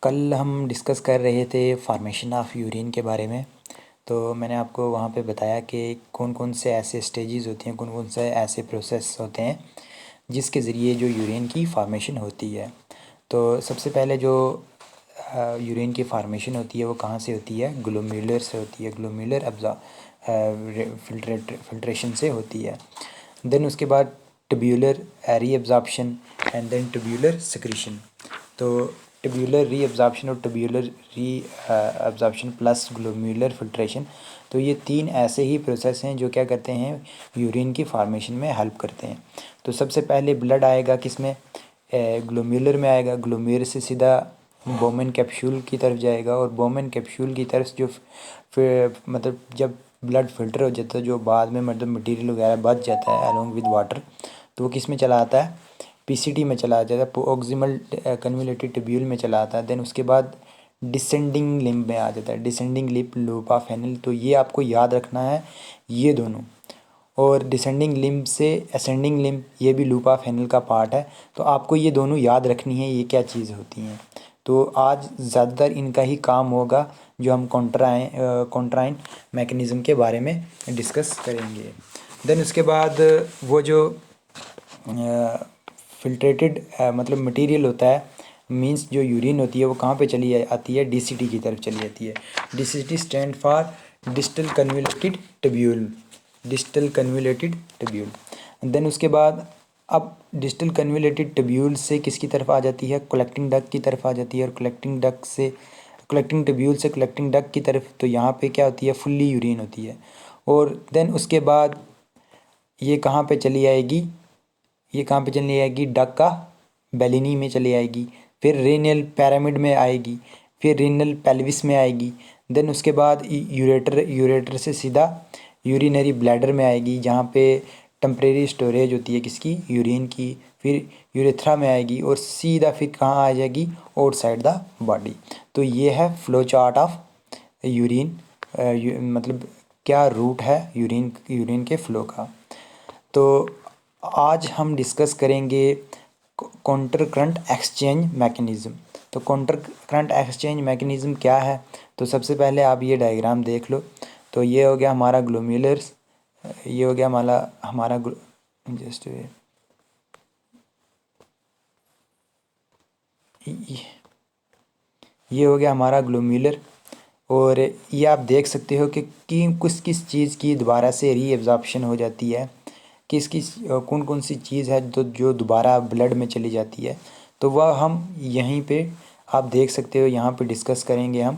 कल हम डिस्कस कर रहे थे फार्मेशन ऑफ यूरिन के बारे में। तो मैंने आपको वहाँ पे बताया कि कौन कौन से ऐसे स्टेजेस होती हैं, कौन कौन से ऐसे प्रोसेस होते हैं जिसके ज़रिए जो यूरिन की फार्मेशन होती है। तो सबसे पहले जो यूरिन की फार्मेशन होती है वो कहाँ से होती है? ग्लोम्युलर से होती है। ग्लोम्युलर फिल्ट्रेशन से होती है। देन उसके बाद tubular reabsorption and then tubular secretion. तो ट्यूब्यूलर रीअब्जॉर्प्शन और tubular reabsorption plus glomerular filtration, तो ये तीन ऐसे ही प्रोसेस हैं जो क्या करते हैं, यूरिन की फार्मेशन में हेल्प करते हैं। तो सबसे पहले ब्लड आएगा किस में? ग्लोम्युलर में आएगा। ग्लोम्युलर से सीधा बोमेन कैप्सूल की तरफ जाएगा और बोमेन कैप्सूल की तरफ जो फिर मतलब जब ब्लड फिल्टर हो जाता है, जो बाद में मतलब मटेरियल वगैरह बच जाता है अलोंग विद वाटर, तो वो किस में चला आता है? पीसीटी में चला जाता है, प्रोक्सिमल कन्वोल्यूटेड ट्यूब्यूल में चला आता है। देन उसके बाद डिसेंडिंग लिम्ब में आ जाता है, descending lip loop of Henle. तो ये आपको याद रखना है ये दोनों। और डिसेंडिंग लिम्ब से असेंडिंग लिम्ब, ये भी लूप ऑफ हेनल का पार्ट है। तो आपको ये दोनों याद रखनी है, ये क्या चीज़ होती हैं। तो आज ज़्यादातर इनका ही काम होगा जो हम कॉन्ट्राइन मैकेनिज़्म के बारे में डिस्कस करेंगे। देन उसके बाद वो जो फिल्ट्रेटेड मतलब मटेरियल होता है, मींस जो यूरिन होती है वो कहाँ पे चली आती है? डीसीटी की तरफ चली जाती है। DCT stand for distal convoluted tubule, distal convoluted tubule. Then उसके बाद अब डिस्टल कन्वोल्यूटेड ट्यूब्यूल से किसकी तरफ आ जाती है? कलेक्टिंग डक्ट की तरफ आ जाती है। और कलेक्टिंग डक्ट से कलेक्टिंग ट्यूब्यूल से कलेक्टिंग डक्ट की तरफ, तो यहाँ पे क्या होती है? फुल्ली यूरिन होती है। और देन उसके बाद ये कहाँ पे चली आएगी? ये कहाँ पे चली आएगी? डक का बेलिनी में चली आएगी, फिर रेनियल पैरामिड में आएगी, फिर रेनियल पेल्विस में आएगी। देन उसके बाद यूरेटर से सीधा यूरिनरी ब्लैडर में आएगी, जहाँ पे टेम्परेरी स्टोरेज होती है किसकी? यूरिन की। फिर यूरेथ्रा में आएगी और सीधा फिर कहाँ आ जाएगी? Outside the body. तो ये है फ्लो चार्ट ऑफ यूरिन, मतलब क्या रूट है यूरिन के फ्लो का। तो आज हम डिस्कस करेंगे काउंटर करंट एक्सचेंज मैकेनिज़्म। तो काउंटर करंट एक्सचेंज मैकेनिज़्म क्या है? तो सबसे पहले आप ये डायग्राम देख लो। तो ये हो गया हमारा ग्लोम्युलर्स, ये हो गया हमारा जस्ट ये हो गया हमारा ग्लोम्युलर। और ये आप देख सकते हो कि किस चीज़ की दोबारा से रीअब्जॉर्प्शन हो जाती है, कौन कौन सी चीज़ है तो जो दोबारा ब्लड में चली जाती है। तो वह हम यहीं पे आप देख सकते हो, यहाँ पे डिस्कस करेंगे हम।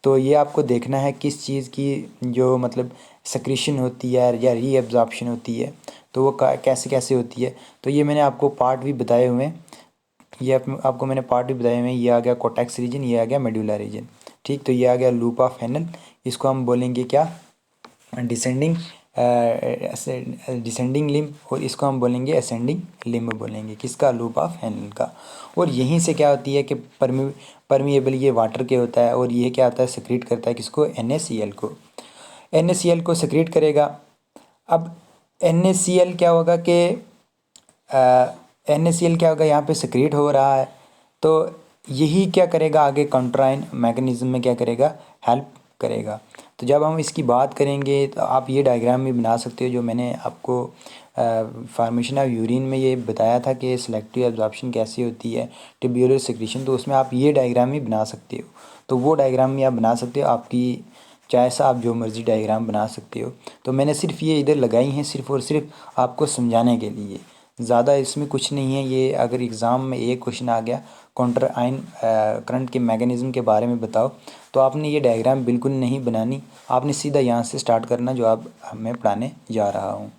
तो ये आपको देखना है किस चीज़ की जो मतलब सक्रीशन होती है या रीअब्जॉर्प्शन होती है, तो वो कैसे कैसे होती है। तो ये मैंने आपको पार्ट भी बताए हुए हैं, ये आपको मैंने पार्ट भी बताए हुए हैं। ये आ गया कोटेक्स रीजन, ये आ गया मेडुला रीजन। ठीक, तो ये आ गया लूप ऑफ हेनल। इसको हम बोलेंगे क्या? Descending descending limb. और इसको हम बोलेंगे असेंडिंग लिम्ब बोलेंगे, किसका? लूप ऑफ हेनल का। और यहीं से क्या होती है कि परमिएबल ये वाटर के होता है, और ये क्या होता है? सेक्रेट करता है किसको? NaCl को। NaCl को सेक्रेट करेगा। अब NaCl क्या होगा कि NaCl क्या होगा? यहाँ पे सेक्रेट हो रहा है, तो यही क्या करेगा आगे? काउंटराइन मैकेनिज्म में क्या करेगा? हेल्प करेगा। तो जब हम इसकी बात करेंगे तो आप ये डायग्राम भी बना सकते हो, जो मैंने आपको फार्मेशन ऑफ यूरिन में ये बताया था कि सेलेक्टिव एब्जॉर्प्शन कैसी होती है, ट्यूब्यूलर सिक्रीशन। तो उसमें आप ये डायग्राम भी बना सकते हो। तो वो डायग्राम भी आप बना सकते हो, आपकी चॉइस, आप जो मर्ज़ी डायग्राम बना सकते हो। तो मैंने सिर्फ ये इधर लगाई हैं सिर्फ और सिर्फ आपको समझाने के लिए, ज़्यादा इसमें कुछ नहीं है। ये अगर एग्ज़ाम में एक क्वेश्चन आ गया काउंटर आइन करंट के मैकेनिज़्म के बारे में बताओ, तो आपने ये डायग्राम बिल्कुल नहीं बनानी, आपने सीधा यहाँ से स्टार्ट करना जो आप मैं पढ़ाने जा रहा हूँ।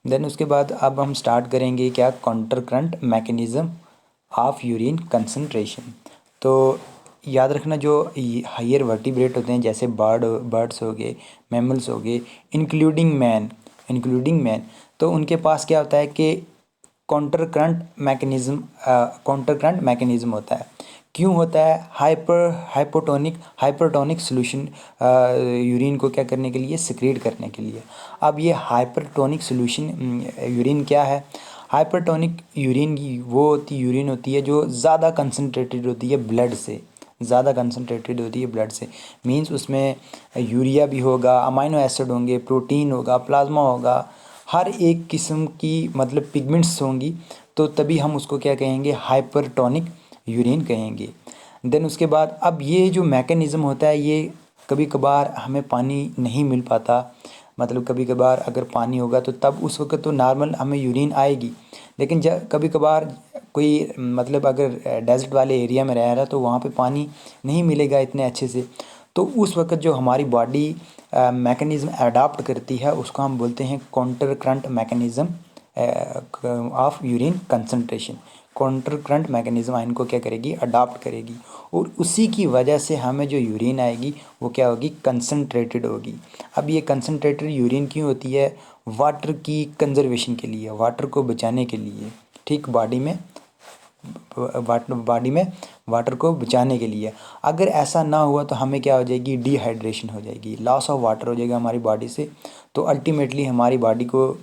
देन उसके बाद अब हम स्टार्ट करेंगे क्या? Counter current mechanism of urine concentration. तो याद रखना, जो हायर वर्टिब्रेट होते हैं जैसे बर्ड्स हो गए, मैमल्स हो गए, इंक्लूडिंग मैन, तो उनके पास क्या होता है कि काउंटर करंट मैकेनिज़्म होता है। क्यों होता है? हाइपरटोनिक सोल्यूशन यूरिन को क्या करने के लिए? सिक्रेट करने के लिए। अब ये हाइपरटोनिक सोल्यूशन यूरिन क्या है? हाइपरटोनिक यूरिन वो यूरिन होती है जो ज़्यादा कंसनट्रेटेड होती है ब्लड से, ज़्यादा कंसनट्रेटेड होती है ब्लड से। मींस उसमें यूरिया भी होगा, अमाइनो एसिड होंगे, प्रोटीन होगा, प्लाज्मा होगा, हर एक किस्म की मतलब पिगमेंट्स होंगी, तो तभी हम उसको क्या कहेंगे, हाइपरटोनिक यूरिन कहेंगे। देन उसके बाद अब ये जो मैकेनिज़्म होता है, ये कभी कभार हमें पानी नहीं मिल पाता, मतलब कभी कभार अगर पानी होगा तो तब उस वक्त तो नॉर्मल हमें यूरिन आएगी, लेकिन जब कभी कभार कोई मतलब अगर डेजर्ट वाले एरिया में रह रहा है तो वहाँ पे पानी नहीं मिलेगा इतने अच्छे से, तो उस वक्त जो हमारी बॉडी मैकेनिज़्म अडाप्ट करती है उसको हम बोलते हैं counter current mechanism of urine concentration. Counter current mechanism इनको क्या करेगी, अडाप्ट करेगी, और उसी की वजह से हमें जो यूरिन आएगी वो क्या होगी, कंसंट्रेटेड होगी। अब ये कंसंट्रेटेड यूरिन क्यों होती है, वाटर की कंजर्वेशन के लिए, वाटर को बचाने के लिए, ठीक, बॉडी में वाटर को बचाने के लिए। अगर ऐसा ना हुआ तो हमें क्या हो जाएगी, डिहाइड्रेशन हो जाएगी, लॉस ऑफ वाटर हो जाएगा हमारी बॉडी से। तो अल्टीमेटली हमारी बॉडी को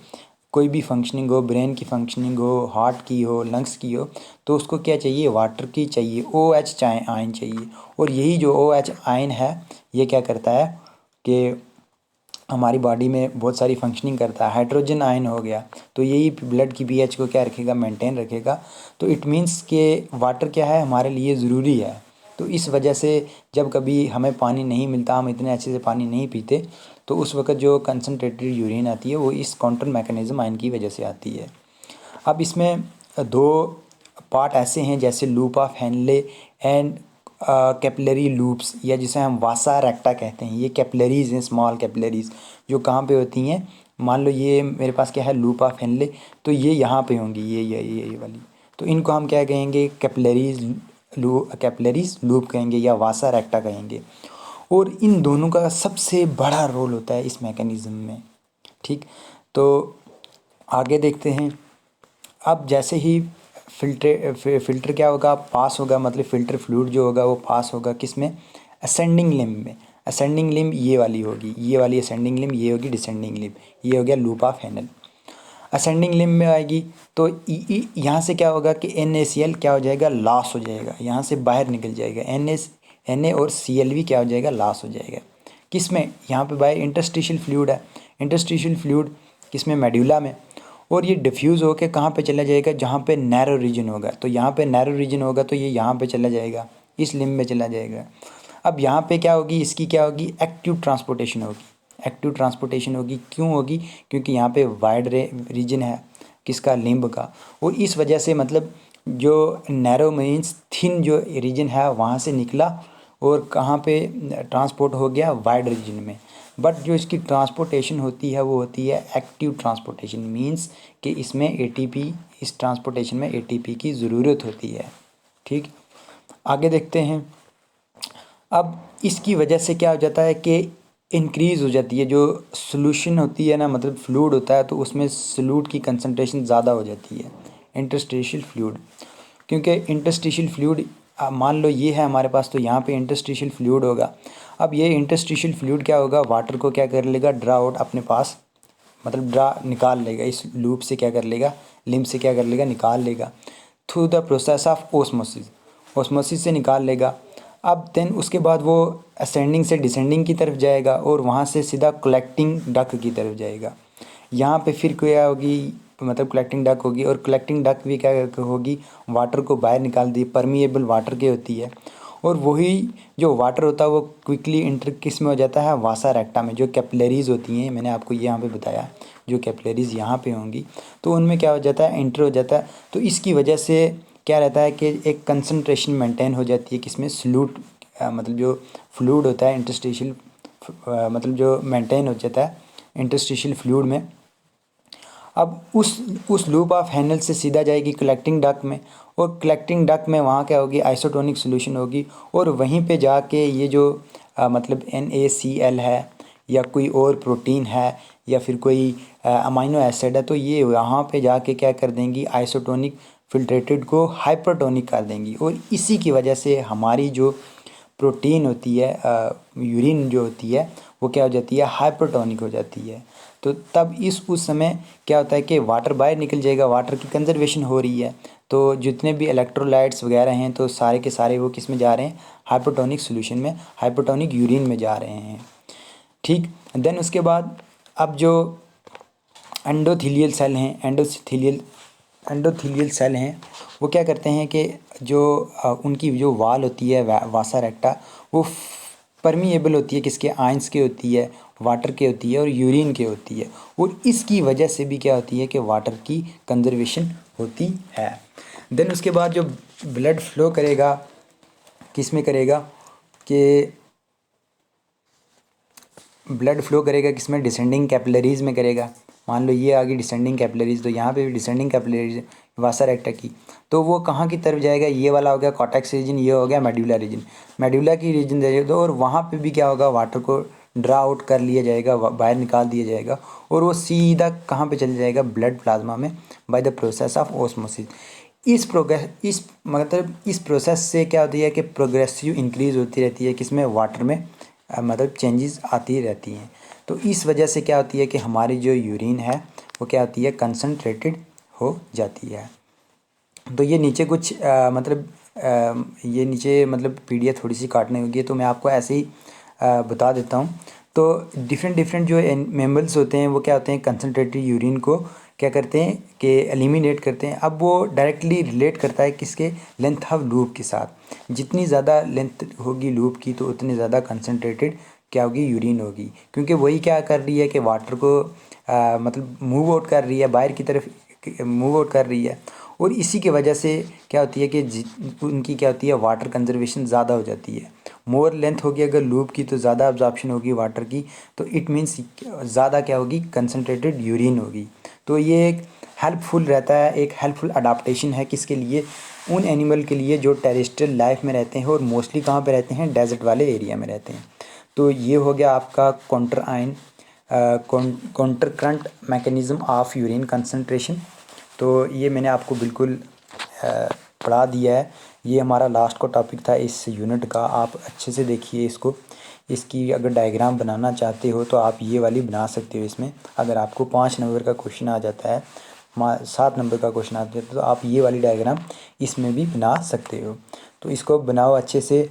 कोई भी फंक्शनिंग हो, ब्रेन की फंक्शनिंग हो, हार्ट की हो, लंग्स की हो, तो उसको क्या चाहिए, वाटर की चाहिए, OH आयन चाहिए। और यही जो OH आयन है ये क्या करता है कि हमारी बॉडी में बहुत सारी फंक्शनिंग करता है। हाइड्रोजन आयन हो गया तो यही ब्लड की pH को क्या रखेगा, मेंटेन रखेगा। तो इट मीन्स के वाटर क्या है, हमारे लिए ज़रूरी है। तो इस वजह से जब कभी हमें पानी नहीं मिलता, हम इतने अच्छे से पानी नहीं पीते, तो उस वक्त जो कंसनट्रेटेड यूरिन आती है वो इस काउंटर मैकेनिज़्म आयन की वजह से आती है। अब इसमें दो पार्ट ऐसे हैं जैसे loop of Henle and capillary loops, या जिसे हम वासा रेक्टा कहते हैं। ये कैपिलरीज हैं, स्मॉल कैपिलरीज, जो कहाँ पे होती हैं, मान लो ये मेरे पास क्या है, लूप ऑफ हेनले, तो ये यहाँ पे होंगी, ये वाली, तो इनको हम क्या कहेंगे, कैपिलरीज लूप कहेंगे या वासा रेक्टा कहेंगे। और इन दोनों का सबसे बड़ा रोल होता है इस मैकेनिज़्म में, ठीक। तो आगे देखते हैं। अब जैसे ही फिल्टर क्या होगा, पास होगा, मतलब फिल्टर फ्लूइड जो होगा वो पास होगा किस में, असेंडिंग लिम्ब में। असेंडिंग लिम्ब ये वाली होगी, ये वाली असेंडिंग लिम्ब, ये होगी डिसेंडिंग लिम्ब, ये हो गया loop of Henle. Ascending limb में आएगी तो यहाँ से क्या होगा कि NaCl क्या हो जाएगा, लॉस हो जाएगा, यहाँ से बाहर निकल जाएगा। Na और Cl भी क्या हो जाएगा, लॉस हो जाएगा। किस में, यहाँ पे बाय इंटरस्टिशियल फ्लूइड है। इंटरस्टिशियल फ्लूइड किस में, मेड्यूला में। और ये डिफ्यूज़ होकर कहाँ पे चला जाएगा, जहाँ पे नैरो रीजन होगा। तो यहाँ पे नैरो रीजन होगा तो ये यहाँ पे चला जाएगा, इस लिम्ब में चला जाएगा। अब यहाँ पे क्या होगी, इसकी क्या होगी, एक्टिव ट्रांसपोर्टेशन होगी। एक्टिव ट्रांसपोर्टेशन होगी, क्यों होगी, क्योंकि यहाँ पे वाइड रीजन है किसका, लिम्ब का। और इस वजह से मतलब जो नैरो मीन्स थिन जो रीजन है वहाँ से निकला और कहाँ पे ट्रांसपोर्ट हो गया, वाइड रीजन में। बट जो इसकी ट्रांसपोर्टेशन होती है वो होती है एक्टिव ट्रांसपोर्टेशन, मींस कि इसमें ATP, इस ट्रांसपोर्टेशन में ATP की ज़रूरत होती है, ठीक। आगे देखते हैं। अब इसकी वजह से क्या हो जाता है कि इंक्रीज़ हो जाती है जो सोल्यूशन होती है ना, मतलब फ्लूइड होता है, तो उसमें सोल्यूट की कंसंट्रेशन ज़्यादा हो जाती है, इंटरस्टिशियल फ्लूइड। क्योंकि इंटरस्टिशियल फ्लूइड मान लो ये है हमारे पास, तो यहाँ पे इंटरस्टिशियल फ्लूइड होगा। अब ये इंटरस्टिशियल फ्लूइड क्या होगा, वाटर को क्या कर लेगा, ड्रा आउट अपने पास, मतलब ड्रा निकाल लेगा, इस लूप से क्या कर लेगा, लिम्ब से क्या कर लेगा, निकाल लेगा through the process of osmosis, osmosis से निकाल लेगा। अब देन उसके बाद वो असेंडिंग से डिसेंडिंग की तरफ जाएगा और वहाँ से सीधा कलेक्टिंग डक की तरफ जाएगा। यहाँ पे फिर क्या होगी, मतलब कलेक्टिंग डक होगी, और कलेक्टिंग डक भी क्या होगी, वाटर को बाहर निकाल दी, परमिएबल वाटर की होती है। और वही जो वाटर होता है वो क्विकली इंटर किस में हो जाता है, वासा रेक्टा में, जो कैपिलरीज होती हैं, मैंने आपको यहाँ पे बताया, जो कैपिलरीज यहाँ पे होंगी तो उनमें क्या हो जाता है, इंटर हो जाता है। तो इसकी वजह से क्या रहता है कि एक कंसंट्रेशन मेंटेन हो जाती है किसमें, सल्यूट, मतलब जो फ्लूइड होता है इंटरस्टिशियल, मतलब जो मेंटेन हो जाता है इंटरस्टिशियल फ्लूइड में। अब उस लूप ऑफ हैंडल से सीधा जाएगी कलेक्टिंग डक्ट में, और कलेक्टिंग डक्ट में वहाँ क्या होगी, आइसोटोनिक सॉल्यूशन होगी, और वहीं पे जाके ये जो मतलब NaCl है या कोई और प्रोटीन है या फिर कोई अमाइनो एसिड है, तो ये यहाँ पे जाके क्या कर देंगी, आइसोटोनिक फिल्ट्रेटेड को हाइपरटोनिक कर देंगी। और इसी की वजह से हमारी जो प्रोटीन होती है, यूरिन जो होती है वो क्या हो जाती है, हाइपरटोनिक हो जाती है। तो तब उस समय क्या होता है कि वाटर बाहर निकल जाएगा, वाटर की कंजर्वेशन हो रही है। तो जितने भी इलेक्ट्रोलाइट्स वगैरह हैं तो सारे के सारे वो किस में जा रहे हैं, हाइपोटोनिक सॉल्यूशन में, हाइपोटोनिक यूरिन में जा रहे हैं। ठीक, देन उसके बाद अब जो एंडोथीलियल सेल हैं, एंडोथीलियल सेल हैं वो क्या करते हैं कि जो उनकी जो वाल होती है वासा रेक्टा, वो परमिएबल होती है, किसके, आयंस के होती है, वाटर के होती है और यूरिन के होती है। और इसकी वजह से भी क्या होती है कि वाटर की कंजर्वेशन होती है। देन उसके बाद जो ब्लड फ्लो करेगा किस में करेगा कि ब्लड फ्लो करेगा किस में, डिसेंडिंग कैपिलरीज़ में करेगा। मान लो ये आ गई डिसेंडिंग कैपिलरीज़, तो यहाँ पे भी डिसेंडिंग कैपिलरीज वासा रेक्टा की, तो वो कहाँ की तरफ जाएगा, ये वाला हो गया कॉर्टेक्स रीजन, ये हो गया मेडुला रीजन, मेडुला की रीजन दे दो। और वहाँ पे भी क्या होगा, वाटर को ड्रा आउट कर लिया जाएगा, बाहर निकाल दिया जाएगा और वो सीधा कहाँ पे चले जाएगा, ब्लड प्लाज्मा में, by the process of osmosis. इस प्रोसेस से क्या होती है कि प्रोग्रेसिव इंक्रीज़ होती रहती है किसमें, वाटर में, मतलब चेंजेस आती रहती हैं। तो इस वजह से क्या होती है कि हमारी जो यूरिन है वो क्या होती है, कंसनट्रेटेड हो जाती है। तो ये नीचे कुछ ये नीचे मतलब पीडीएफ थोड़ी सी काटनी होगी, तो मैं आपको ऐसे ही बता देता हूँ। तो डिफरेंट जो मेमल्स होते हैं वो क्या होते हैं, कंसनट्रेटेड यूरिन को क्या करते हैं कि एलिमिनेट करते हैं। अब वो डायरेक्टली रिलेट करता है किसके, लेंथ ऑफ लूप के साथ। जितनी ज़्यादा लेंथ होगी लूप की तो उतनी ज़्यादा कंसनट्रेटेड क्या होगी, यूरिन होगी, क्योंकि वही क्या कर रही है कि वाटर को मतलब मूव आउट कर रही है, बाहर की तरफ मूव आउट कर रही है। और इसी की वजह से क्या होती है कि उनकी क्या होती है, वाटर कंजर्वेशन ज़्यादा हो जाती है। मोर लेंथ होगी अगर लूप की तो ज़्यादा अब्जॉर्प्शन होगी वाटर की, तो इट मीन्स ज़्यादा क्या होगी, कंसनट्रेटेड यूरिन होगी। तो ये एक हेल्पफुल रहता है, एक हेल्पफुल अडाप्टेशन है किसके लिए, उन एनिमल के लिए जो टेरेस्ट्रियल लाइफ में रहते हैं और मोस्टली कहाँ पे रहते हैं, डेजर्ट वाले एरिया में रहते हैं। तो ये हो गया आपका counter current mechanism of urine concentration. तो ये मैंने आपको बिल्कुल पढ़ा दिया है। ये हमारा लास्ट का टॉपिक था इस यूनिट का। आप अच्छे से देखिए इसको। इसकी अगर डायग्राम बनाना चाहते हो तो आप ये वाली बना सकते हो इसमें। अगर आपको 5 नंबर का क्वेश्चन आ जाता है, 7 नंबर का क्वेश्चन आ जाता है, तो आप ये वाली डायग्राम इसमें भी बना सकते हो। तो इसको बनाओ अच्छे से।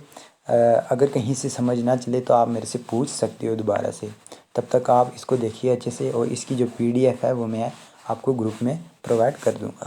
अगर कहीं से समझ ना चले तो आप मेरे से पूछ सकते हो दोबारा से। तब तक आप इसको देखिए अच्छे से, और इसकी जो पीडीएफ है वो मैं आपको ग्रुप में प्रोवाइड कर दूँगा।